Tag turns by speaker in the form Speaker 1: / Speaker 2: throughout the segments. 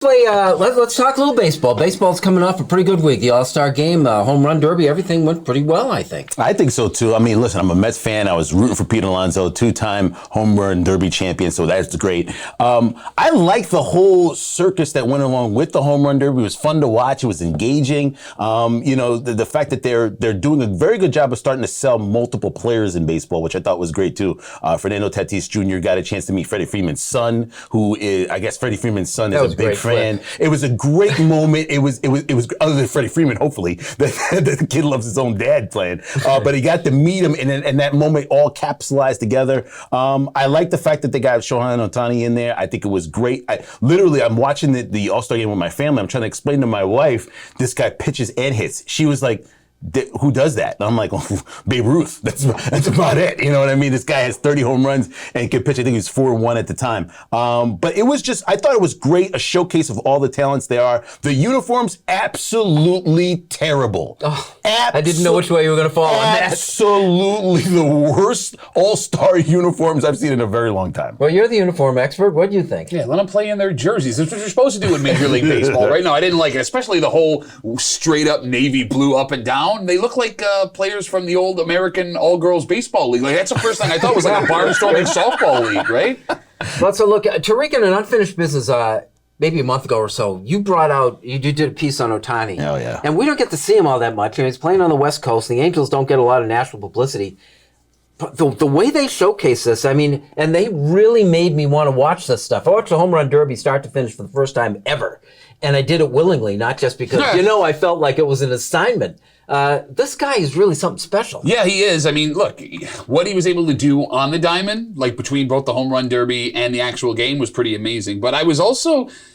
Speaker 1: Let's talk a little baseball. Baseball's coming off a pretty good week. The All-Star Game, home run derby, everything went pretty well, I think.
Speaker 2: I think so, too. I mean, listen, I'm a Mets fan. I was rooting for Pete Alonso, two-time home run derby champion, so that's great. I like the whole circus that went along with the home run derby. It was fun to watch. It was engaging. The fact that they're doing a very good job of starting to sell multiple players in baseball, which I thought was great, too. Fernando Tatis Jr. got a chance to meet Freddie Freeman's son, who is, I guess Freddie Freeman's son is a big fan. It was a great moment. It was other than Freddie Freeman, hopefully, the kid loves his own dad playing. But he got to meet him, and that moment all capsulized together. I like the fact that they got Shohei Ohtani in there. I think it was great. I'm watching the All-Star Game with my family. I'm trying to explain to my wife, this guy pitches and hits. She was like, who does that? And I'm like, oh, Babe Ruth. That's about it. You know what I mean? This guy has 30 home runs and can pitch. I think he was 4-1 at the time. But it was I thought it was great, a showcase of all the talents there are. The uniforms, absolutely terrible.
Speaker 1: I didn't know which way you were going to fall on that.
Speaker 2: Absolutely the worst all-star uniforms I've seen in a very long time.
Speaker 1: Well, you're the uniform expert. What do you think?
Speaker 3: Yeah, let them play in their jerseys. That's what you're supposed to do in Major League Baseball, right? No, I didn't like it, especially the whole straight-up navy blue up and down. They look like players from the old American all-girls baseball league. Like, that's the first thing I thought was like a barnstorming softball league, right?
Speaker 1: Let's look at Tariq in an unfinished business. Maybe a month ago or so, you did a piece on Ohtani.
Speaker 2: Oh yeah.
Speaker 1: And we don't get to see him all that much. I mean, he's playing on the West Coast. The Angels don't get a lot of national publicity. But the way they showcase this, I mean, and they really made me want to watch this stuff. I watched the home run derby start to finish for the first time ever. And I did it willingly, not just because, I felt like it was an assignment. This guy is really something special.
Speaker 3: Yeah, he is. I mean, look, what he was able to do on the diamond, like between both the home run derby and the actual game, was pretty amazing. But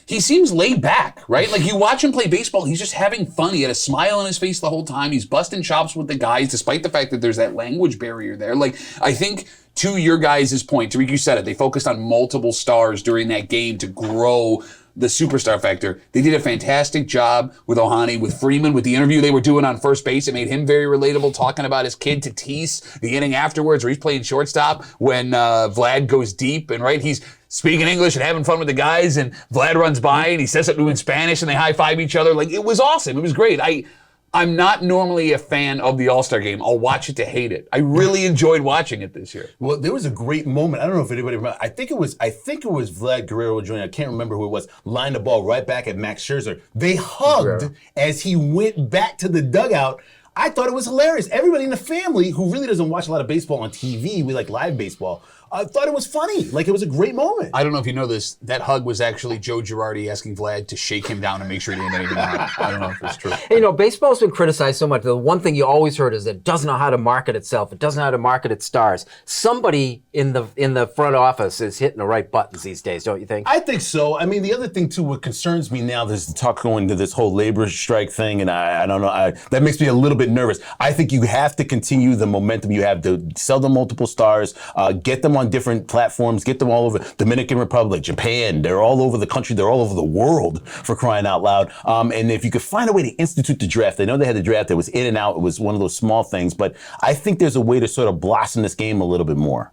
Speaker 3: he seems laid back, right? Like, you watch him play baseball, he's just having fun. He had a smile on his face the whole time. He's busting chops with the guys, despite the fact that there's that language barrier there. Like, I think, to your guys' point, Tariq, you said it, they focused on multiple stars during that game to grow the superstar factor. They did a fantastic job with Ohtani, with Freeman, with the interview they were doing on first base. It made him very relatable, talking about his kid Tatis, the inning afterwards where he's playing shortstop when Vlad goes deep, and he's speaking English and having fun with the guys, and Vlad runs by and he says something in Spanish and they high-five each other. Like, it was awesome. It was great. I'm not normally a fan of the All-Star Game. I'll watch it to hate it. I really enjoyed watching it this year.
Speaker 2: Well, there was a great moment. I don't know if anybody remember. I think it was Vlad Guerrero Jr. I can't remember who it was. Lined the ball right back at Max Scherzer. They hugged as he went back to the dugout. I thought it was hilarious. Everybody in the family who really doesn't watch a lot of baseball on TV, we like live baseball, I thought it was funny. Like, it was a great moment.
Speaker 3: I don't know if you know this. That hug was actually Joe Girardi asking Vlad to shake him down and make sure he didn't have anything wrong. I don't know if it's true.
Speaker 1: Hey, baseball's been criticized so much. The one thing you always heard is that it doesn't know how to market itself. It doesn't know how to market its stars. Somebody in the front office is hitting the right buttons these days, don't you think?
Speaker 2: I think so. I mean, the other thing, too, what concerns me now, there's the talk going to this whole labor strike thing, and I don't know. That makes me a little bit nervous. I think you have to continue the momentum. You have to sell the multiple stars, get them on different platforms, get them all over Dominican Republic, Japan. They're all over the country. They're all over the world, for crying out loud. And if you could find a way to institute the draft, I know they had the draft that was in and out. It was one of those small things, but I think there's a way to sort of blossom this game a little bit more.